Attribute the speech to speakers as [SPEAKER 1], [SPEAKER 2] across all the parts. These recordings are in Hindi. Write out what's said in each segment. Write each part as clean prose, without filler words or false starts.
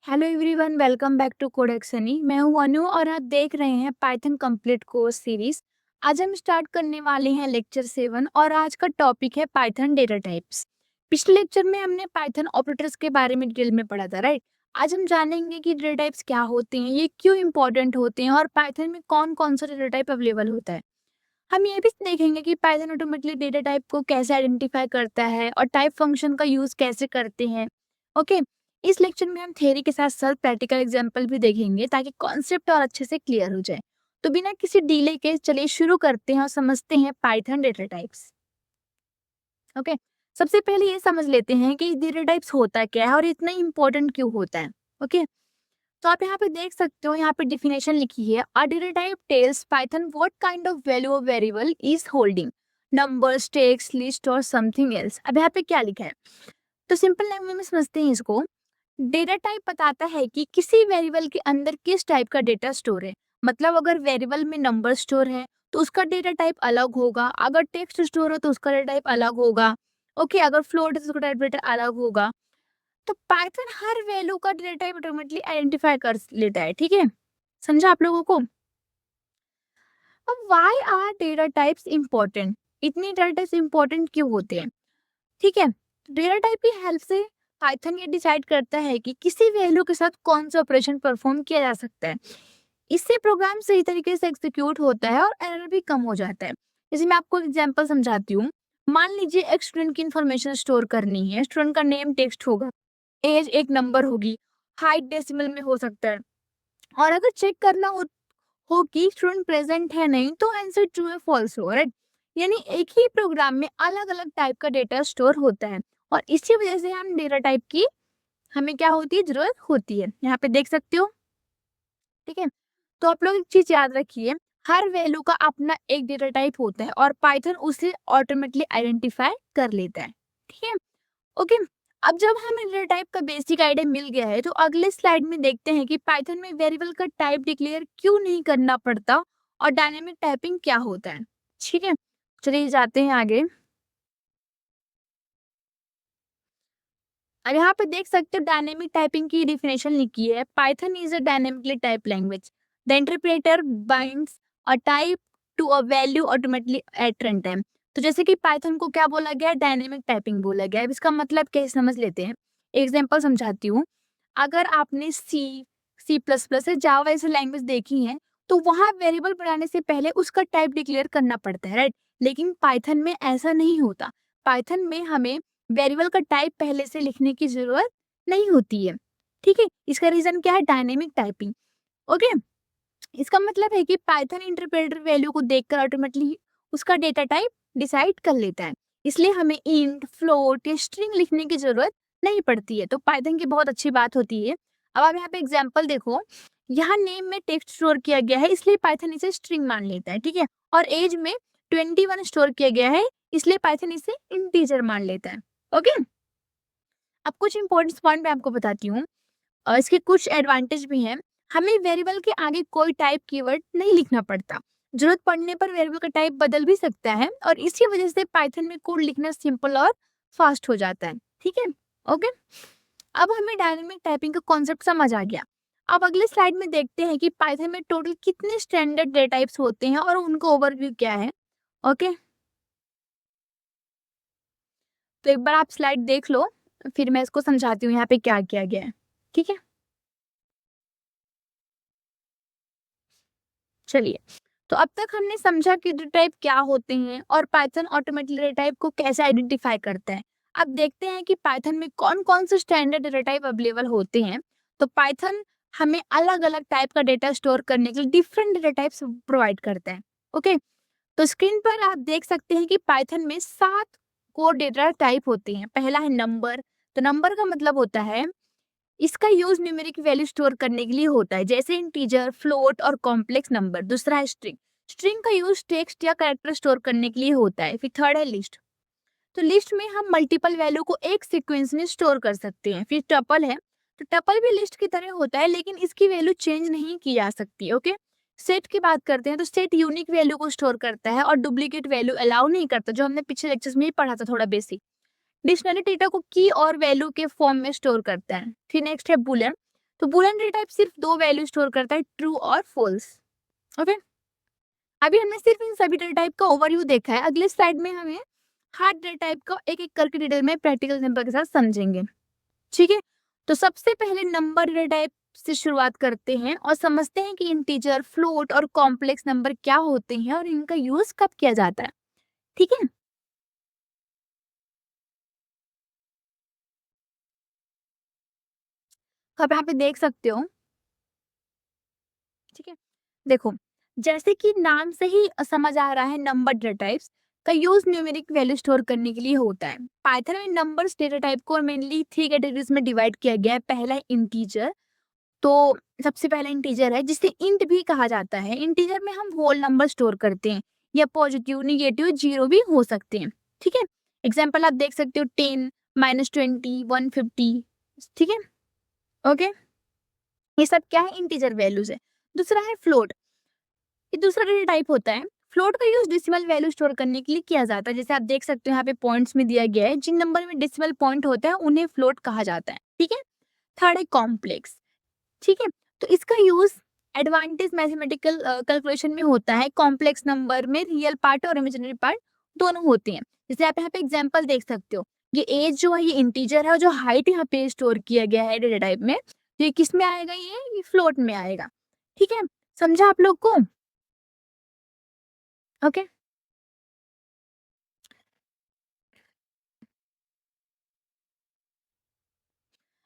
[SPEAKER 1] Hello everyone, welcome back to Codex Sunny. मैं हूं अनु और आप देख रहे हैं पाइथन कंप्लीट कोर्स सीरीज। आज हम स्टार्ट करने वाले हैं लेक्चर 7 और आज का टॉपिक है पाइथन डेटा टाइप्स। पिछले लेक्चर में हमने पाइथन ऑपरेटर्स के बारे में डिटेल में पढ़ा था, राइट। आज हम जानेंगे कि डेटा टाइप्स क्या होते हैं, ये क्यों इंपॉर्टेंट होते हैं और पाइथन में कौन कौन सा डेटा टाइप अवेलेबल होता है। हम ये भी देखेंगे कि पाइथन ऑटोमेटिकली डेटा टाइप को कैसे आइडेंटिफाई करता है और टाइप फंक्शन का यूज कैसे करते हैं। ओके। इस लेक्चर में हम थ्योरी के साथ साथ प्रैक्टिकल एग्जांपल भी देखेंगे ताकि कॉन्सेप्ट और अच्छे से क्लियर हो जाए। तो बिना किसी डिले के चलिए शुरू करते हैं और समझते हैं पाइथन डेटा टाइप्स। ओके। सबसे पहले ये समझ लेते हैं कि डेटा टाइप्स होता क्या है और इतना इंपॉर्टेंट क्यों होता है। ओके। तो आप यहाँ पे देख सकते हो, यहाँ पे डिफिनेशन लिखी है। A data type tells Python what kind of value of variable is holding, numbers, text, list और समथिंग एल्स। अब यहाँ पे क्या लिखा है, तो सिंपल लैंग्वेज में समझते हैं इसको। डेटा टाइप बताता है कि किसी वेरिएबल के अंदर किस टाइप का डेटा स्टोर है। मतलब अगर वेरिएबल में नंबर स्टोर है तो उसका डेटा टाइप अलग होगा, अगर टेक्स्ट स्टोर हो तो उसका डेटा टाइप अलग होगा। ओके, अगर फ्लोट है तो उसका डेटा अलग होगा। तो पाइथन हर वैल्यू का डेटा टाइप ऑटोमेटिकली आइडेंटिफाई कर लेता है, ठीक है। समझा आप लोगों को। अब why are data types important, इतने डेटा टाइप्स इंपॉर्टेंट क्यों होते हैं, ठीक है। डेटा टाइप की हेल्प से पाइथन ये डिसाइड करता है कि किसी वैल्यू के साथ कौन सा ऑपरेशन परफॉर्म किया जा सकता है। इससे प्रोग्राम सही तरीके से एग्जीक्यूट होता है और एरर भी कम हो जाता है। जैसे मैं आपको एग्जांपल समझाती हूँ। मान लीजिए एक स्टूडेंट की इंफॉर्मेशन स्टोर करनी है। स्टूडेंट का नेम टेक्स्ट होगा, एज एक नंबर होगी, हाइट डेसिमल में हो सकता है। और अगर चेक करना हो कि स्टूडेंट प्रेजेंट है नहीं तो आंसर ट्रू है फॉल्स हो, राइट। यानी एक ही प्रोग्राम में अलग अलग टाइप का डेटा स्टोर होता है और इसी वजह से हम डेटा टाइप की हमें क्या होती है, जरूरत होती है। यहाँ पे देख सकते हो, ठीक है। तो आप लोग एक चीज याद रखिए, हर वैल्यू का अपना एक डेटा टाइप होता है और पाइथन उसे ऑटोमेटिकली आइडेंटिफाई कर लेता है, ठीक है। ओके। अब जब हमें डेटा टाइप का बेसिक आइडिया मिल गया है तो अगले स्लाइड में देखते हैं कि पाइथन में वेरिएबल का टाइप डिक्लेयर क्यों नहीं करना पड़ता और डायनेमिक टाइपिंग क्या होता है, ठीक है। चलिए जाते हैं आगे। और यहाँ पे देख सकते हो डायनेमिक टाइपिंग की डिफिनेशन लिखी है। Python is a dynamically type language. The interpreter binds a type to a value automatically at run time. तो जैसे कि पाइथन को क्या बोला गया है, डायनेमिक टाइपिंग बोला गया है। अब इसका मतलब क्या है समझ लेते हैं। एग्जाम्पल समझाती हूँ। अगर आपने सी प्लस प्लस या जावा ऐसी लैंग्वेज देखी है तो वहां वेरिएबल बनाने से पहले उसका टाइप डिक्लेयर करना पड़ता है, राइट। लेकिन पाइथन में ऐसा नहीं होता। पाइथन में हमें वेरिएबल का टाइप पहले से लिखने की जरूरत नहीं होती है, ठीक है। इसका रीजन क्या है, डायनेमिक टाइपिंग। ओके। इसका मतलब है कि पाइथन इंटरप्रेटर वैल्यू को देखकर ऑटोमेटिकली उसका डेटा टाइप डिसाइड कर लेता है। इसलिए हमें इंट, फ्लोट या स्ट्रिंग लिखने की जरूरत नहीं पड़ती है। तो पाइथन की बहुत अच्छी बात होती है। अब आप यहाँ पे एग्जाम्पल देखो। यहाँ नेम में टेक्स्ट स्टोर किया गया है इसलिए पाइथन इसे स्ट्रिंग मान लेता है, ठीक है। और एज में 21 स्टोर किया गया है इसलिए पाइथन इसे इंटीजर मान लेता है। ओके। अब कुछ इंपॉर्टेंट पॉइंट मैं आपको बताती हूँ। इसके कुछ एडवांटेज भी हैं। हमें वेरिएबल के आगे कोई टाइप कीवर्ड नहीं लिखना पड़ता। जरूरत पड़ने पर वेरिएबल का टाइप बदल भी सकता है और इसी वजह से पाइथन में कोड लिखना सिंपल और फास्ट हो जाता है, ठीक है। ओके। अब हमें डायनेमिक टाइपिंग का कॉन्सेप्ट समझ आ गया। अब अगले स्लाइड में देखते हैं कि पाइथन में टोटल कितने स्टैंडर्ड डेटा टाइप्स होते हैं और उनका ओवरव्यू क्या है। ओके। तो एक बार आप स्लाइड देख लो, फिर मैं इसको समझाती हूँ यहाँ पे क्या किया गया है, ठीक है। चलिए, तो अब तक हमने समझा कि डेटा टाइप क्या होते हैं और पाइथन ऑटोमेटिक डेटा टाइप को कैसे आइडेंटिफाई करता है। अब देखते हैं कि पाइथन में कौन-कौन से स्टैंडर्ड डेटा टाइप अवेलेबल होते हैं। तो पाइथन हमें अलग-अलग टाइप का डेटा स्टोर करने के लिए डिफरेंट डेटा टाइप्स प्रोवाइड करता है। ओके, तो स्क्रीन पर आप देख सकते हैं कि पाइथन में 7 कोर डेटा टाइप होते हैं। पहला है नंबर। तो नंबर का मतलब होता है इसका यूज न्यूमेरिक वैल्यू स्टोर करने के लिए होता है, जैसे इंटीजर, फ्लोट और कॉम्प्लेक्स नंबर। दूसरा है स्ट्रिंग। स्ट्रिंग का यूज टेक्स्ट या कैरेक्टर स्टोर करने के लिए होता है। फिर थर्ड है लिस्ट। तो लिस्ट में हम मल्टीपल वैल्यू को एक सीक्वेंस में स्टोर कर सकते हैं। फिर टपल है। तो टपल भी लिस्ट की तरह होता है लेकिन इसकी वैल्यू चेंज नहीं की जा सकती। ओके। सेट की बात करते हैं तो सेट यूनिक वैल्यू को स्टोर करता है और डुप्लीकेट वैल्यू अलाउ नहीं करता, जो हमने पिछले लेक्चर्स में ही पढ़ा था थोड़ा बेसिक। डिक्शनरी डेटा को की और वैल्यू के फॉर्म में स्टोर करता है। फिर नेक्स्ट है बुलियन। तो बूलियन डेटा टाइप सिर्फ दो वैल्यू स्टोर करता है, ट्रू और फॉल्स। ओके, अभी हमने सिर्फ इन सभी डेटा टाइप का ओवरव्यू देखा है। अगले स्लाइड में हमें हर डेटा टाइप को एक एक करके डिटेल में प्रैक्टिकल एग्जांपल के साथ समझेंगे। ठीक है, तो सबसे पहले नंबर डेटा टाइप से शुरुआत करते हैं और समझते हैं कि इंटीजर, फ्लोट और कॉम्प्लेक्स नंबर क्या होते हैं और इनका यूज कब किया जाता है। ठीक है, तो आप यहाँ पे देख सकते हो। ठीक है, देखो, जैसे कि नाम से ही समझ आ रहा है, नंबर डेटा टाइप्स का यूज न्यूमेरिक वैल्यू स्टोर करने के लिए होता है। पाइथन में नंबर्स डेटा टाइप को मेनली थ्री कैटेगरीज में डिवाइड किया गया है। पहला है इंटीजर। तो सबसे पहला इंटीजर है जिसे इंट भी कहा जाता है। इंटीजर में हम होल नंबर स्टोर करते हैं, या पॉजिटिव, निगेटिव, जीरो भी हो सकते हैं। ठीक है, एग्जाम्पल आप देख सकते हो 10, -20, 150। ठीक है, ओके, ये सब क्या है, इंटीजर वैल्यूज है। दूसरा है फ्लोट। ये दूसरा डेटा टाइप होता है। फ्लोट का यूज डेसिमल वैल्यू स्टोर करने के लिए किया जाता है। जैसे आप देख सकते हो यहाँ पे पॉइंट्स में दिया गया है, जिन नंबर में डेसिमल पॉइंट होता है उन्हें फ्लोट कहा जाता है। ठीक है, थर्ड है कॉम्प्लेक्स। ठीक है, तो इसका यूज एडवांटेज मैथमेटिकल कैलकुलेशन में होता है। कॉम्प्लेक्स नंबर में रियल पार्ट और इमेजिनरी पार्ट दोनों होते हैं। जैसे आप यहाँ पे एग्जांपल देख सकते हो, ये एज जो है ये इंटीजर है और जो हाइट यहाँ पे स्टोर किया गया है डेटा टाइप में, तो ये किस में आएगा, ये फ्लोट में आएगा। ठीक है, समझा आप लोग को? ओके,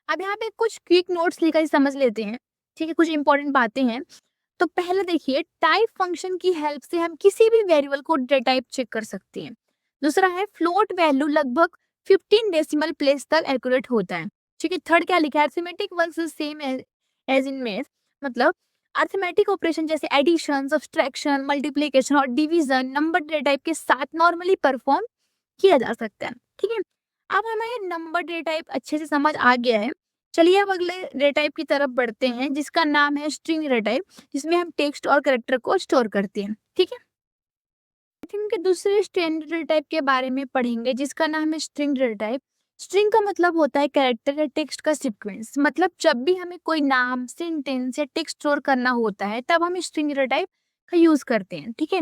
[SPEAKER 1] अब यहाँ पे कुछ क्विक नोट्स लेकर समझ लेते हैं। ठीक है, कुछ इंपॉर्टेंट बातें हैं। तो पहले देखिए, टाइप फंक्शन की हेल्प से हम किसी भी वेरिएबल को डेटा टाइप चेक कर सकते हैं। दूसरा है फ्लोट वैल्यू लगभग 15 डेसिमल प्लेस तक एक्यूरेट होता है। ठीक है, थर्ड क्या लिखा है, arithmetic works same as in math. मतलब अरिथमेटिक ऑपरेशन जैसे एडिशन, सब्सट्रैक्शन, मल्टीप्लिकेशन और डिवीजन नंबर डेटा टाइप के साथ नॉर्मली परफॉर्म किया जा सकता है। ठीक है, अब हमें नंबर डेटा टाइप अच्छे से समझ आ गया है। चलिए अब अगले डेटा टाइप की तरफ बढ़ते हैं, जिसका नाम है स्ट्रिंग डेटा टाइप, जिसमें हम टेक्स्ट और कैरेक्टर को स्टोर करते हैं। ठीक है, स्ट्रिंग के दूसरे स्टैंडर्ड डेटा टाइप के बारे में पढ़ेंगे, जिसका नाम है स्ट्रिंग डेटा टाइप। स्ट्रिंग का मतलब होता है कैरेक्टर या टेक्स्ट का सीक्वेंस। मतलब जब भी हमें कोई नाम, सेंटेंस या टेक्स्ट स्टोर करना होता है, तब हम स्ट्रिंग डेटा टाइप का यूज करते हैं। ठीक है,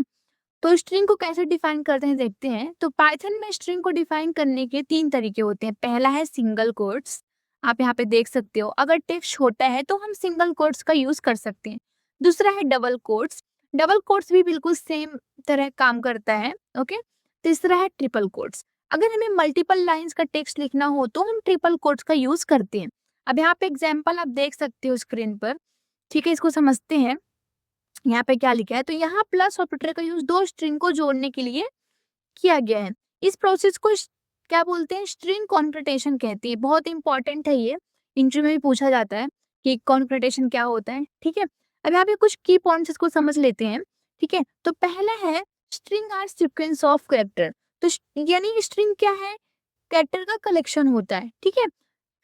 [SPEAKER 1] तो स्ट्रिंग को कैसे डिफाइन करते हैं देखते हैं। तो पाइथन में स्ट्रिंग को डिफाइन करने के तीन तरीके होते हैं। पहला है सिंगल कोट्स। आप यहाँ पे देख सकते हो, अगर टेक्स्ट छोटा है तो हम सिंगल कोट्स का यूज कर सकते हैं। दूसरा है डबल कोट्स। डबल कोट्स भी बिल्कुल सेम तरह काम करता है। ओके, तीसरा है ट्रिपल कोट्स। अगर हमें मल्टीपल लाइंस का टेक्स्ट लिखना हो तो हम ट्रिपल कोट्स का यूज करते हैं। अब यहाँ पे एग्जाम्पल आप देख सकते हो स्क्रीन पर। ठीक है, इसको समझते हैं। यहाँ पे क्या लिखा है, तो यहाँ प्लस ऑपरेटर का यूज दो स्ट्रिंग को जोड़ने के लिए किया गया है। इस प्रोसेस को क्या बोलते हैं, स्ट्रिंग कॉन्वर्टेशन कहते हैं। बहुत इंपॉर्टेंट है ये, इंटरव्यू में भी पूछा जाता है कि कॉन्वर्टेशन क्या होता है। ठीक है, अब यहाँ पे कुछ की पॉइंट्स को समझ लेते हैं। ठीक है, तो पहला है string are sequence of character. तो यानी स्ट्रिंग क्या है, कैरेक्टर का कलेक्शन होता है। ठीक है,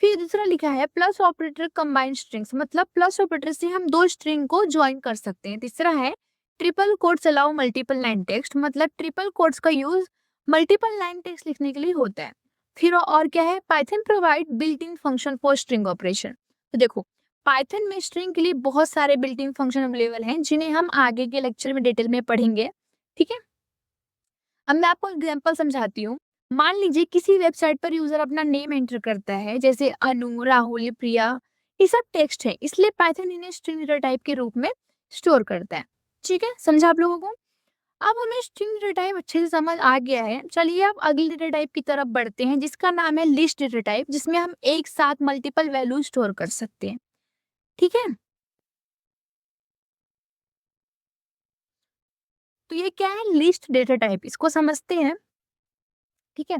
[SPEAKER 1] फिर दूसरा लिखा है प्लस ऑपरेटर कंबाइन स्ट्रिंग्स। मतलब प्लस ऑपरेटर से हम दो स्ट्रिंग को ज्वाइन कर सकते हैं। तीसरा है triple quotes allow multiple line text. मतलब ट्रिपल कोट्स का यूज मल्टीपल लाइन टेक्स्ट लिखने के लिए होता है। फिर और क्या है, Python provide built in function for string operation. तो देखो, पाइथन में स्ट्रिंग के लिए बहुत सारे बिल्ट इन फंक्शन अवेलेबल हैं, जिन्हें हम आगे के लेक्चर में डिटेल में पढ़ेंगे। ठीक है, अब मैं आपको एग्जांपल समझाती हूँ। मान लीजिए किसी वेबसाइट पर यूजर अपना नेम एंटर करता है, जैसे अनु, राहुल, प्रिया। ये सब टेक्स्ट है, इसलिए पाइथन इन्हें स्ट्रिंग डेटा टाइप के रूप में स्टोर करता है। ठीक है, समझा आप लोगों को? अब हमें स्ट्रिंग डेटा टाइप अच्छे से समझ आ गया है। चलिए अब अगले डेटा टाइप की तरफ बढ़ते हैं, जिसका नाम है लिस्ट डेटा टाइप, जिसमें हम एक साथ मल्टीपल वैल्यू स्टोर कर सकते हैं। ठीक है, तो ये क्या है, लिस्ट डेटा टाइप, इसको समझते हैं। ठीक है,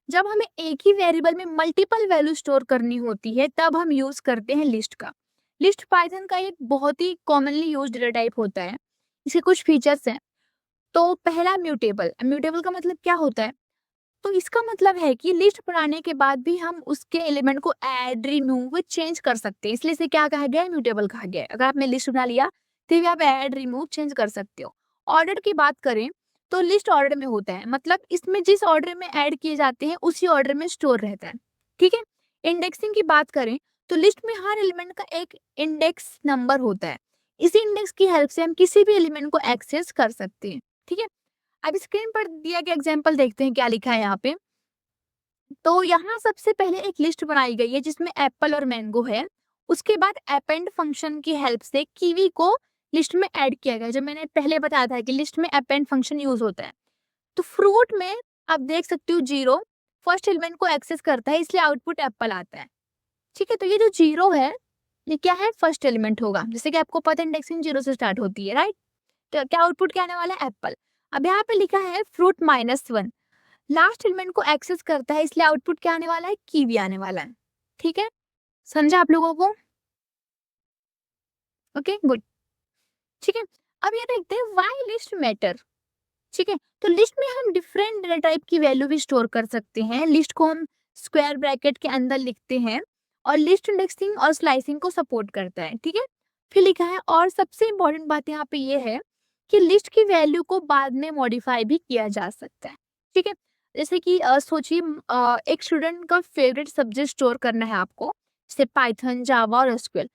[SPEAKER 1] जब हमें एक ही वेरिएबल में मल्टीपल वैल्यू स्टोर करनी होती है, तब हम यूज करते हैं लिस्ट का। लिस्ट पाइथन का एक बहुत ही कॉमनली यूज डेटा टाइप होता है। इसके कुछ फीचर्स हैं। तो पहला म्यूटेबल। म्यूटेबल का मतलब क्या होता है, तो इसका मतलब है कि लिस्ट बनाने के बाद भी हम उसके एलिमेंट को ऐड, रिमूव, चेंज कर सकते हैं। इसलिए इसे क्या कहा गया है, म्यूटेबल कहा गया है। अगर आपने लिस्ट बना लिया तो भी आप ऐड, रिमूव, चेंज कर सकते हो। ऑर्डर की बात करें तो लिस्ट ऑर्डर में होता है। मतलब इसमें जिस ऑर्डर में ऐड किए जाते हैं उसी ऑर्डर में स्टोर रहता है। ठीक है, इंडेक्सिंग की बात करें तो लिस्ट में हर एलिमेंट का एक इंडेक्स नंबर होता है। इसी इंडेक्स की हेल्प से हम किसी भी एलिमेंट को एक्सेस कर सकते हैं। ठीक है, अब स्क्रीन पर दिया गया एग्जांपल देखते हैं क्या लिखा है यहाँ पे। तो यहाँ सबसे पहले एक लिस्ट बनाई गई है जिसमें एप्पल और मैंगो है। उसके बाद अपेंड फंक्शन की हेल्प से कीवी को लिस्ट में ऐड किया गया, जो मैंने पहले बताया था कि लिस्ट में अपेंड फंक्शन यूज होता है। तो फ्रूट में आप देख सकते हो 0 फर्स्ट एलिमेंट को एक्सेस करता है, इसलिए आउटपुट एप्पल आता है। ठीक है, तो ये जो 0 है ये क्या है, फर्स्ट एलिमेंट होगा। जैसे कि आपको पता है इंडेक्सिंग 0 से स्टार्ट होती है, राइट। तो क्या आउटपुट क्या आने वाला है, एप्पल। अब यहाँ पे लिखा है फ्रूट -1 लास्ट एलिमेंट को एक्सेस करता है, इसलिए आउटपुट क्या आने वाला है, कीवी आने वाला है। ठीक है, समझा आप लोगों को। Okay good. ठीक है, अब ये देखते हैं व्हाई लिस्ट मैटर। ठीक है, तो लिस्ट में हम डिफरेंट डेटा टाइप की वैल्यू भी स्टोर कर सकते हैं। लिस्ट को हम स्क्वायर ब्रैकेट के अंदर लिखते हैं और लिस्ट इंडेक्सिंग और स्लाइसिंग को सपोर्ट करता है। ठीक है, फिर लिखा है और सबसे इम्पोर्टेंट बात यहाँ पे ये है कि लिस्ट की वैल्यू को बाद में मॉडिफाई भी किया जा सकता है। ठीक है, जैसे कि सोचिए एक स्टूडेंट का फेवरेट सब्जेक्ट स्टोर करना है आपको, जैसे पाइथन, जावा और एसक्यूएल।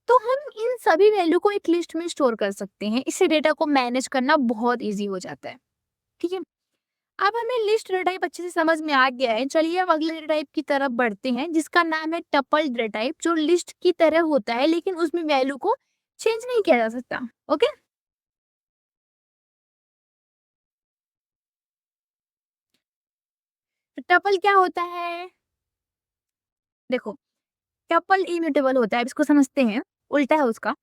[SPEAKER 1] तो हम इन सभी वैल्यू को एक लिस्ट में स्टोर कर सकते हैं। इससे डेटा को मैनेज करना बहुत इजी हो जाता है। ठीक है, अब हमें लिस्ट डेटा टाइप अच्छे से समझ में आ गया है। चलिए अब अगले डेटा टाइप की तरफ बढ़ते हैं जिसका नाम है टपल डेटा टाइप, जो लिस्ट की तरह होता है लेकिन उसमें वैल्यू को चेंज नहीं किया जा सकता। ओके, तो टपल क्या होता है, देखो टपल इम्यूटेबल होता है। अब इसको समझते हैं, उल्टा है उसका।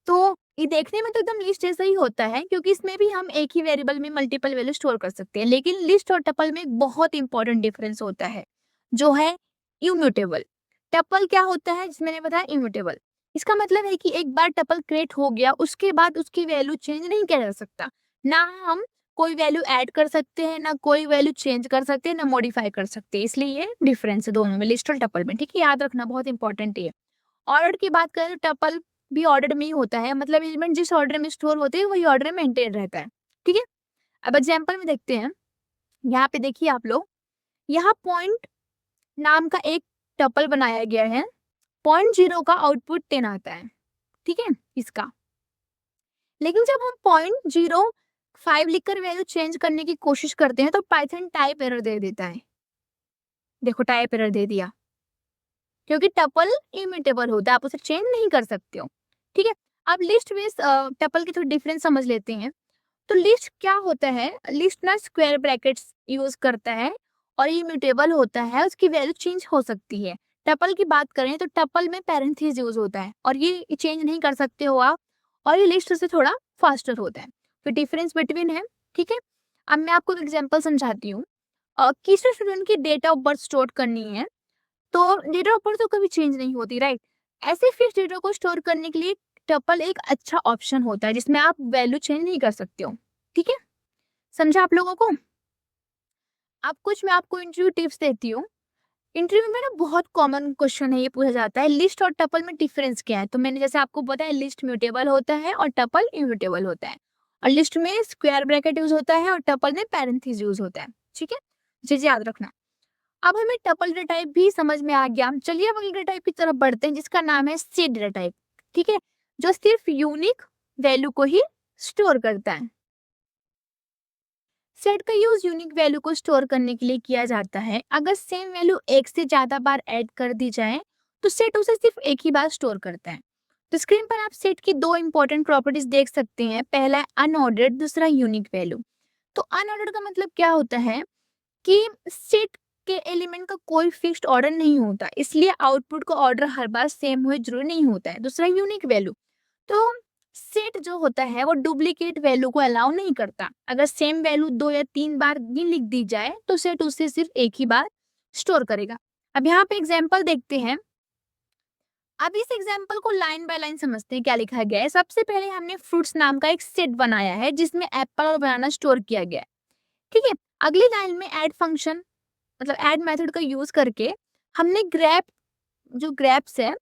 [SPEAKER 1] तो ये देखने में तो एकदम लिस्ट जैसा ही होता है क्योंकि इसमें भी हम एक ही वेरिएबल में मल्टीपल वैल्यू स्टोर कर सकते हैं, लेकिन लिस्ट और टपल में एक बहुत इंपॉर्टेंट डिफरेंस होता है जो है इम्यूटेबल। टपल क्या होता है, जिसमें मैंने बताया इम्यूटेबल। इसका मतलब है कि एक बार टपल क्रिएट हो गया उसके बाद उसकी वैल्यू चेंज नहीं किया जा सकता। ना हम कोई वैल्यू ऐड कर सकते हैं, ना कोई वैल्यू चेंज कर सकते हैं, ना मॉडिफाई कर सकते हैं। इसलिए ये डिफरेंस है दोनों में, लिस्ट और टपल में। ठीक है, याद रखना, बहुत इंपॉर्टेंट है। ऑर्डर की बात करें तो टपल भी ऑर्डर में ही होता है, मतलब एलिमेंट जिस ऑर्डर में स्टोर होते हैं वही ऑर्डर में मेंटेन रहता है। ठीक है, अब एग्जांपल में देखते हैं। यहाँ पे देखिए आप लोग, यहाँ पॉइंट नाम का एक टपल बनाया गया है। 0.0 का आउटपुट 10 आता है। ठीक है, इसका। लेकिन जब हम 0.05 लिखकर वैल्यू चेंज करने की कोशिश करते हैं तो पाइथन टाइप एरर दे देता है। देखो टाइप एरर दे दिया, क्योंकि टपल इम्यूटेबल होता है, आप उसे चेंज नहीं कर सकते हो। ठीक है, अब लिस्ट बेस टपल की थोड़ी डिफरेंस समझ लेते हैं। तो लिस्ट क्या होता है, लिस्ट ना स्क्वायर ब्रैकेट्स यूज करता है और इम्यूटेबल होता है, उसकी वैल्यू चेंज हो सकती है। टपल की बात करें तो टपल में पैरेंथेसिस यूज होता है और ये चेंज नहीं कर सकते हो आप, और ये लिस्ट से थोड़ा फास्टर होता है। तो डिफरेंस बिटवीन है। ठीक है, अब मैं आपको एक एग्जांपल समझाती हूँ। किसी स्टूडेंट की डेट ऑफ बर्थ स्टोर करनी है, तो डेटा ऑफ बर्थ तो कभी चेंज नहीं होती, राइट। ऐसे फिक्स डेटा को स्टोर करने के लिए टपल एक अच्छा ऑप्शन होता है जिसमें आप वैल्यू चेंज नहीं कर सकते हो। ठीक है, समझा आप लोगों को। अब कुछ मैं आपको इंटरव्यू टिप्स देती हूँ। इंटरव्यू में ना बहुत कॉमन क्वेश्चन है, ये पूछा जाता है लिस्ट और टपल में डिफरेंस क्या है। तो मैंने जैसे आपको बताया, लिस्ट म्यूटेबल होता है और टपल इम्यूटेबल होता है। और लिस्ट में स्क्वायर ब्रैकेट यूज होता है और टपल में पैरेंथेसिस यूज होता है। ठीक है, चीज याद रखना। अब हमें टपल डेटा टाइप भी समझ में आ गया। चलिए अब अगले डेटा टाइप की तरफ बढ़ते हैं जिसका नाम है सेट डेटा टाइप। ठीक है, जो सिर्फ यूनिक वैल्यू को ही स्टोर करता है। सेट का यूज यूनिक वैल्यू को स्टोर करने के लिए किया जाता है। अगर सेम वैल्यू एक से ज्यादा बार ऐड कर दी जाए तो सेट उसे सिर्फ एक ही बार स्टोर करता है। तो स्क्रीन पर आप सेट की दो इंपॉर्टेंट प्रॉपर्टीज देख सकते हैं। पहला है अनऑर्डर्ड, दूसरा यूनिक वैल्यू। तो अनऑर्डर्ड का मतलब क्या होता है कि सेट के एलिमेंट का कोई फिक्स्ड ऑर्डर नहीं होता, इसलिए आउटपुट का ऑर्डर हर बार सेम हुए जरूरी नहीं होता है। दूसरा यूनिक वैल्यू, तो सेट जो होता है वो डुप्लीकेट वैल्यू को अलाउ नहीं करता। अगर सेम वैल्यू 2 या 3 बार भी लिख दी जाए तो सेट उसे सिर्फ एक ही बार स्टोर करेगा। अब यहाँ पे एग्जाम्पल देखते हैं। अब इस एग्जाम्पल को लाइन बाय लाइन समझते हैं क्या लिखा गया है। सबसे पहले हमने फ्रूट्स नाम का एक सेट बनाया है जिसमें एप्पल और बनाना स्टोर किया गया है। ठीक है, अगली लाइन में ऐड फंक्शन, मतलब ऐड मेथड का यूज करके हमने ग्रैप, जो ग्रैप्स है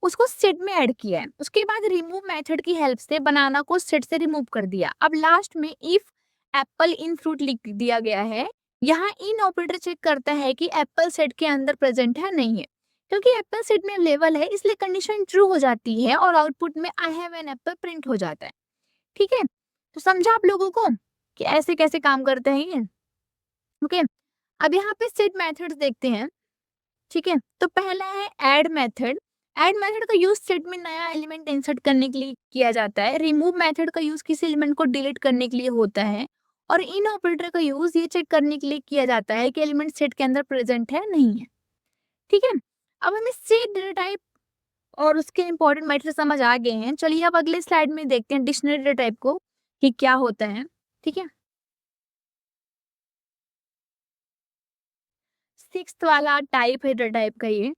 [SPEAKER 1] उसको सेट में ऐड किया है। उसके बाद रिमूव मेथड की हेल्प से बनाना को सेट से रिमूव कर दिया। अब लास्ट में इफ एप्पल इन फ्रूट लिख दिया गया है। यहाँ इन ऑपरेटर चेक करता है कि एप्पल सेट के अंदर प्रेजेंट है नहीं है। क्योंकि एप्पल सेट में अवेलेबल है इसलिए कंडीशन ट्रू हो जाती है और आउटपुट में I have an apple print हो जाता है। ठीक है, तो समझा आप लोगों को कि ऐसे कैसे काम करते हैं ये। ओके, अब यहाँ पे सेट मेथड्स देखते हैं। ठीक है, तो पहला है ऐड मेथड। ऐड मेथड का यूज सेट में नया एलिमेंट इंसर्ट करने के लिए किया जाता है। रिमूव मेथड का यूज किसी एलिमेंट को डिलीट करने के लिए होता है। और इन ऑपरेटर का यूज ये चेक करने के लिए किया जाता है कि एलिमेंट सेट के अंदर प्रेजेंट है नहीं है। ठीक है, अब हमें सेट डेटा टाइप और उसके इंपॉर्टेंट मेथड समझ आ गए हैं। चलिए अब अगले स्लाइड में देखते हैं डिक्शनरी डेटा टाइप को कि क्या होता है। ठीक है, सिक्स्थ वाला टाइप है डेटा टाइप का ये।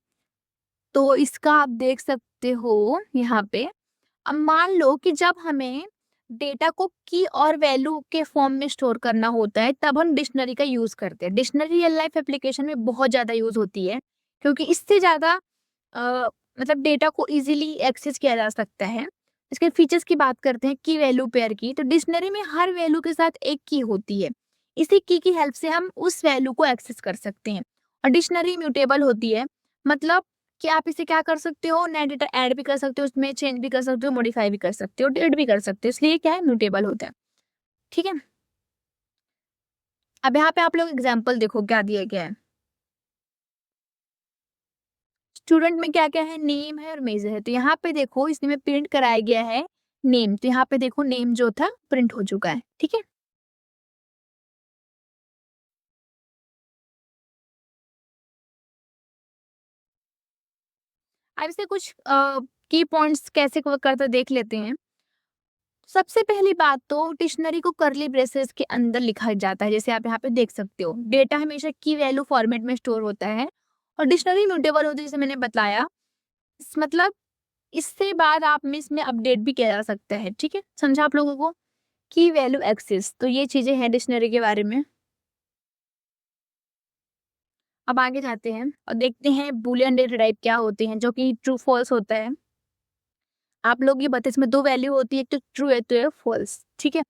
[SPEAKER 1] तो इसका आप देख सकते हो यहाँ पे। अब मान लो कि जब हमें डेटा को की और वैल्यू के फॉर्म में स्टोर करना होता है तब हम डिक्शनरी का यूज करते हैं। डिक्शनरी रियल लाइफ एप्लीकेशन में बहुत ज्यादा यूज होती है क्योंकि इससे ज्यादा अ, मतलब डेटा को इजीली एक्सेस किया जा सकता है। इसके फीचर्स की बात करते हैं की वैल्यू पेयर की, तो डिक्शनरी में हर वैल्यू के साथ एक की होती है। इसी की हेल्प से हम उस वैल्यू को एक्सेस कर सकते हैं। और डिक्शनरी म्यूटेबल होती है, मतलब कि आप इसे क्या कर सकते हो, नया डेटा ऐड भी कर सकते हो, उसमें चेंज भी कर सकते हो, मॉडिफाई भी कर सकते हो, डिलीट भी कर सकते हो, इसलिए क्या है म्यूटेबल होता है। ठीक है, अब यहाँ पे आप लोग एग्जाम्पल देखो क्या दिया गया है। स्टूडेंट में क्या क्या है, नेम है और मेजर है। तो यहाँ पे देखो इसमें प्रिंट कराया गया है नेम, तो यहाँ पे देखो नेम जो था प्रिंट हो चुका है। ठीक है, अब इसे कुछ की पॉइंट्स कैसे कवर करते देख लेते हैं। सबसे पहली बात तो डिक्शनरी को करली ब्रेसेस के अंदर लिखा जाता है, जैसे आप यहाँ पे देख सकते हो। डेटा हमेशा की वैल्यू फॉर्मेट में स्टोर होता है और डिक्शनरी म्यूटेबल होती है, जैसे मैंने बताया। मतलब इससे बाद आप में इसमें अपडेट भी किया जा सकता है। ठीक है, समझा आप लोगों को। की वैल्यू एक्सेस, तो ये चीजें हैं डिक्शनरी के बारे में। अब आगे जाते हैं और देखते हैं बूलियन डेटा टाइप क्या होते हैं, जो कि ट्रू फॉल्स होता है। आप लोग ये बताइए, इसमें दो वैल्यू होती है, एक तो ट्रू है तो एक फॉल्स। ठीक है,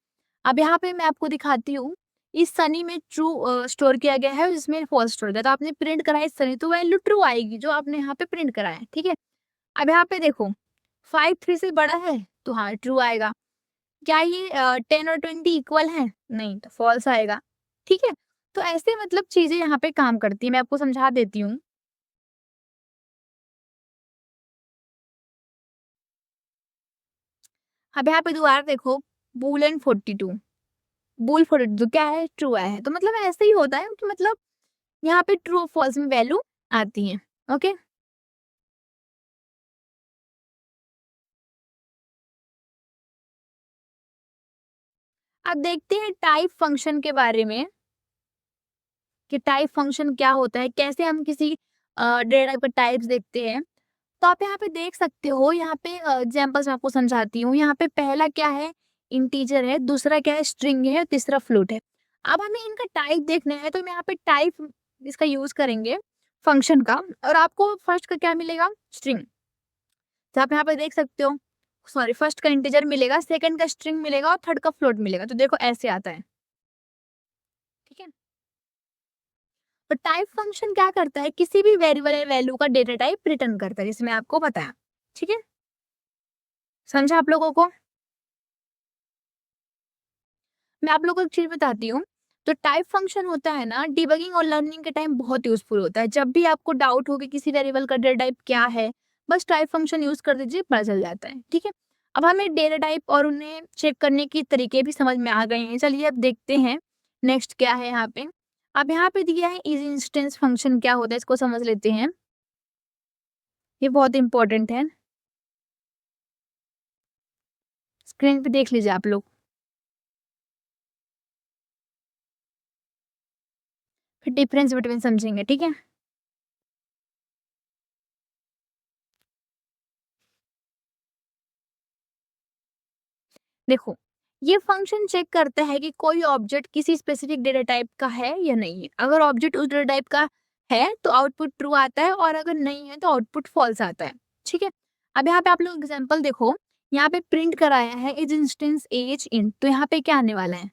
[SPEAKER 1] अब यहाँ पे मैं आपको दिखाती हूँ। इस सनी में ट्रू स्टोर किया गया है और इसमें फॉल्स स्टोर किया, तो आपने प्रिंट करा है इस सनी तो वैल्यू ट्रू आएगी जो आपने यहाँ पे प्रिंट करा है। ठीक है, अब यहाँ पे देखो 5 3 से बड़ा है तो हाँ ट्रू आएगा। क्या ये 10 और 20 इक्वल है, नहीं तो फॉल्स आएगा। ठीक है, तो ऐसे मतलब चीजें यहाँ पे काम करती है, मैं आपको समझा देती हूँ। अब यहाँ पे दोबारा देखो, बूलन 42, बुल 42 क्या है, ट्रू आया है। तो मतलब ऐसे ही होता है कि मतलब यहाँ पे ट्रू और फॉल्स में वैल्यू आती है। ओके, अब देखते हैं टाइप फंक्शन के बारे में कि टाइप फंक्शन क्या होता है, कैसे हम किसी डेटा टाइप का टाइप्स देखते हैं। तो आप यहाँ पे देख सकते हो, यहाँ पे एग्जांपल्स मैं आपको समझाती हूँ। यहाँ पे पहला क्या है, इंटीजर है, दूसरा क्या है, स्ट्रिंग है, तीसरा फ्लोट है। अब हमें इनका टाइप देखना है तो हम यहाँ पे टाइप इसका यूज करेंगे फंक्शन का, और आपको फर्स्ट का क्या मिलेगा, स्ट्रिंग। तो आप यहाँ पे देख सकते हो, सॉरी फर्स्ट का इंटीजर मिलेगा, सेकंड का स्ट्रिंग मिलेगा और थर्ड का फ्लोट मिलेगा। तो देखो ऐसे आता है। ठीक है, तो टाइप फंक्शन क्या करता है, किसी भी वेरिएबल या वैल्यू का डेटा टाइप रिटर्न करता है, जिसमें आपको बताया। ठीक है, समझा आप लोगों को। मैं आप लोगों को एक चीज बताती हूँ। तो टाइप फंक्शन होता है ना, डिबगिंग और लर्निंग के टाइम बहुत यूजफुल होता है। जब भी आपको डाउट हो कि किसी वेरिएबल का डेटा टाइप क्या है, बस टाइप फंक्शन यूज कर दीजिए, पता चल जाता है। ठीक है, अब हमें डेटा टाइप और उन्हें चेक करने के तरीके भी समझ में आ गए हैं। चलिए अब देखते हैं नेक्स्ट क्या है यहाँ पे। अब यहाँ पे दिया है इज इंस्टेंस फंक्शन क्या होता है, इसको समझ लेते हैं। ये बहुत इंपॉर्टेंट है, स्क्रीन पे देख लीजिए आप लोग, फिर डिफरेंस बिटवीन समझेंगे। ठीक है, देखो ये फंक्शन चेक करता है कि कोई ऑब्जेक्ट किसी स्पेसिफिक डेटा टाइप का है या नहीं है। अगर ऑब्जेक्ट उस डेटा टाइप का है तो आउटपुट ट्रू आता है और अगर नहीं है तो आउटपुट फॉल्स आता है। ठीक है, अब यहाँ पे आप लोग एग्जांपल देखो, यहाँ पे प्रिंट कराया है इज इंस्टेंस एज इन, तो यहाँ पे क्या आने वाला है,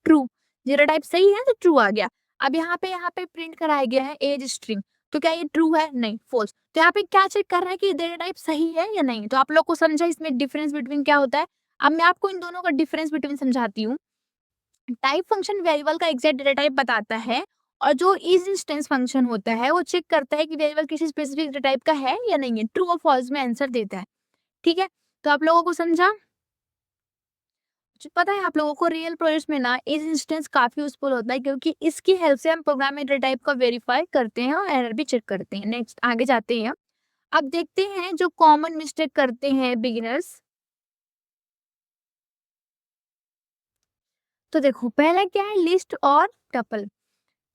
[SPEAKER 1] ट्रू। डेटा टाइप सही है तो ट्रू आ गया। अब यहाँ पे प्रिंट कराया गया है एज स्ट्रिंग, तो क्या ये ट्रू है? नहीं, फॉल्स। तो यहाँ पे क्या चेक कर रहा है कि डेटा टाइप सही है या नहीं। तो आप लोग को समझा इसमें डिफरेंस बिटवीन क्या होता है। अब मैं आपको इन दोनों का डिफरेंस बिटवीन समझाती हूँ। टाइप फंक्शन वेरिएबल का एग्जैक्ट डेटा टाइप बताता है और जो इज इंस्टेंस फंक्शन होता है वो चेक करता है कि वेरिएबल किसी स्पेसिफिक डेटा टाइप का है या नहीं है, ट्रू और फॉल्स में आंसर देता है। ठीक है, तो आप लोगों को समझा। पता है आप लोगों को रियल प्रोजेक्ट्स में ना इस इंस्टेंस काफी यूजफुल होता है क्योंकि इसकी हेल्प से हम प्रोग्राम में डेटा टाइप का वेरीफाई करते हैं और एरर भी चेक करते हैं। नेक्स्ट आगे जाते हैं। अब देखते हैं जो कॉमन मिस्टेक करते हैं बिगिनर्स। तो देखो पहला क्या है, लिस्ट और टपल।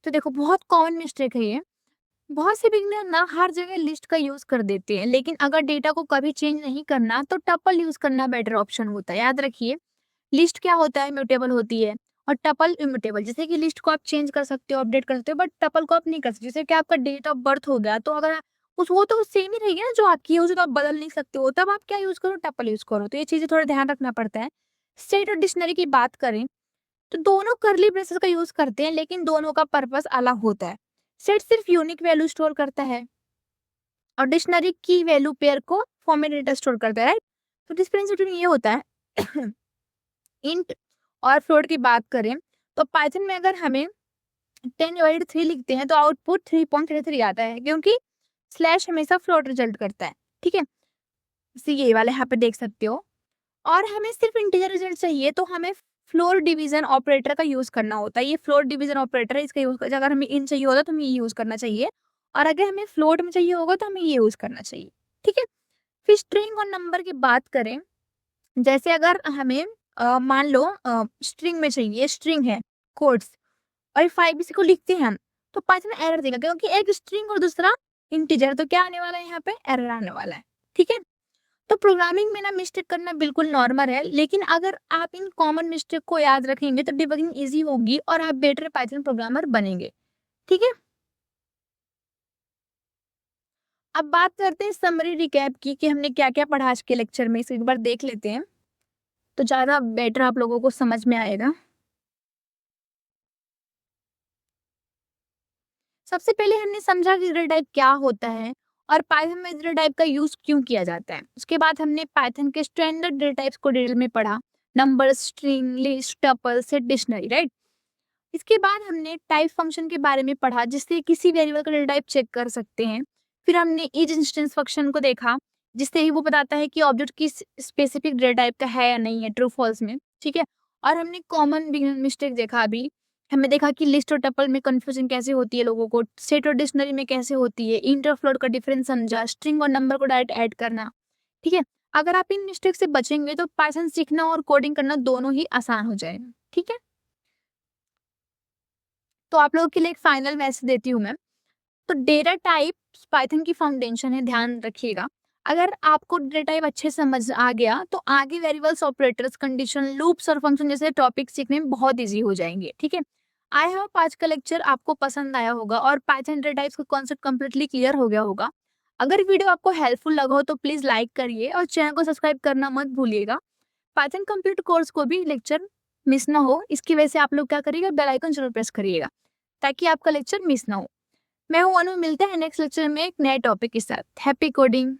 [SPEAKER 1] तो देखो बहुत कॉमन मिस्टेक है ये। बहुत से बिगिनर ना हर जगह लिस्ट का यूज कर देते हैं, लेकिन अगर डेटा को कभी चेंज नहीं करना तो टपल यूज करना बेटर ऑप्शन होता है। याद रखिए, लिस्ट क्या होता है, म्यूटेबल होती है और टपल इम्यूटेबल। जैसे कि लिस्ट को आप चेंज कर सकते हो, अपडेट कर सकते हो, बट टपल को आप नहीं कर सकते। जैसे कि आपका डेट ऑफ बर्थ हो गया तो अगर उस वो तो सेम ही रहेगी ना जो आपकी है, उसे तो आप बदल नहीं सकते हो, तब आप क्या यूज करो, टपल यूज करो। तो ये चीजें थोड़ा ध्यान रखना पड़ता है। स्टेट और डिक्शनरी की बात करें तो दोनों करली ब्रेसेस का यूज करते हैं, लेकिन दोनों का पर्पस अलग होता है। सेट सिर्फ यूनिक वैल्यू स्टोर करता है और डिक्शनरी की वैल्यू पेयर को फॉर्मेट डेटा स्टोर करता है, राइट। तो डिफरेंस बिटवीन ये होता है। इंट और फ्लोट की बात करें तो पाइथन में अगर हमें 10/3 लिखते हैं तो आउटपुट 3.33 आता है, क्योंकि स्लैश हमेशा फ्लोट रिजल्ट करता है। ठीक है, इसे ये वाले यहाँ पे देख सकते हो। और हमें सिर्फ इंटीजर रिजल्ट चाहिए तो हमें फ्लोर डिवीजन ऑपरेटर का यूज करना होता है। ये फ्लोर डिवीजन ऑपरेटर है, इसका यूज अगर हमें इन चाहिए होता तो हमें ये यूज करना चाहिए, और अगर हमें फ्लोट में चाहिए होगा तो हमें ये यूज करना चाहिए। ठीक है, फिर स्ट्रिंग और नंबर की बात करें, जैसे अगर हमें मान लो स्ट्रिंग में चाहिए, स्ट्रिंग है कोड्स, और 5 इसी को लिखते हैं हम, तो पाइथन एरर देगा क्योंकि एक स्ट्रिंग और दूसरा इंटीजर। तो क्या आने वाला है यहाँ पे, एरर आने वाला है। ठीक है, तो प्रोग्रामिंग में ना मिस्टेक करना बिल्कुल नॉर्मल है, लेकिन अगर आप इन कॉमन मिस्टेक को याद रखेंगे तो डिबगिंग इजी होगी और आप बेटर पाइथन प्रोग्रामर बनेंगे। ठीक है, अब बात करते हैं समरी रिकैप की कि हमने क्या क्या पढ़ा आज के लेक्चर में, इसे एक बार देख लेते हैं तो ज्यादा बेटर आप लोगों को समझ में आएगा। सबसे पहले हमने समझा कि डेटा टाइप क्या होता है और पाइथन में डेटा टाइप का यूज क्यों किया जाता है। उसके बाद हमने पाइथन के स्टैंडर्ड डेटा टाइप्स को डिटेल में पढ़ा, number, string, list, tuple, set, dictionary, right. इसके बाद हमने टाइप फंक्शन के बारे में पढ़ा जिससे किसी वेरिएबल का डेटा टाइप चेक कर सकते हैं। फिर हमने ईच इंस्टेंस फंक्शन को देखा जिससे ही वो बताता है कि ऑब्जेक्ट किस स्पेसिफिक डेटा टाइप का है या नहीं है, ट्रू फॉल्स में। ठीक है, और हमने कॉमन मिस्टेक देखा अभी। हमने देखा कि लिस्ट और टपल में कंफ्यूजन कैसे होती है लोगों को, सेट और डिक्शनरी में कैसे होती है, इंटर फ्लोट का डिफरेंस समझा, स्ट्रिंग और नंबर को डायरेक्ट ऐड करना। ठीक है, अगर आप इन मिस्टेक से बचेंगे तो पाइथन सीखना और कोडिंग करना दोनों ही आसान हो जाएगा। ठीक है, तो आप लोगों के लिए एक फाइनल मैसेज देती हूँ मैं। तो डेटा टाइप पाइथन की फाउंडेशन है, ध्यान रखिएगा। अगर आपको डेटा टाइप अच्छे से समझ आ गया तो आगे वेरिएबल्स, ऑपरेटर्स, कंडीशन, लूप्स और फंक्शन जैसे टॉपिक सीखने में बहुत इजी हो जाएंगे। ठीक है, आई होप आज का लेक्चर आपको पसंद आया होगा और पाइथन डेटा टाइप्स का कॉन्सेप्ट कंप्लीटली क्लियर हो गया होगा। अगर वीडियो आपको हेल्पफुल लगा हो तो प्लीज लाइक करिए और चैनल को सब्सक्राइब करना मत भूलिएगा। पाइथन कंप्लीट कोर्स को भी लेक्चर मिस ना हो, इसकी वजह से आप लोग क्या करिएगा, बेल आइकन जरूर प्रेस करिएगा ताकि आपका लेक्चर मिस ना हो। मैं हूं अनु, मिलते हैं नेक्स्ट लेक्चर में एक नए टॉपिक के साथ। Happy coding.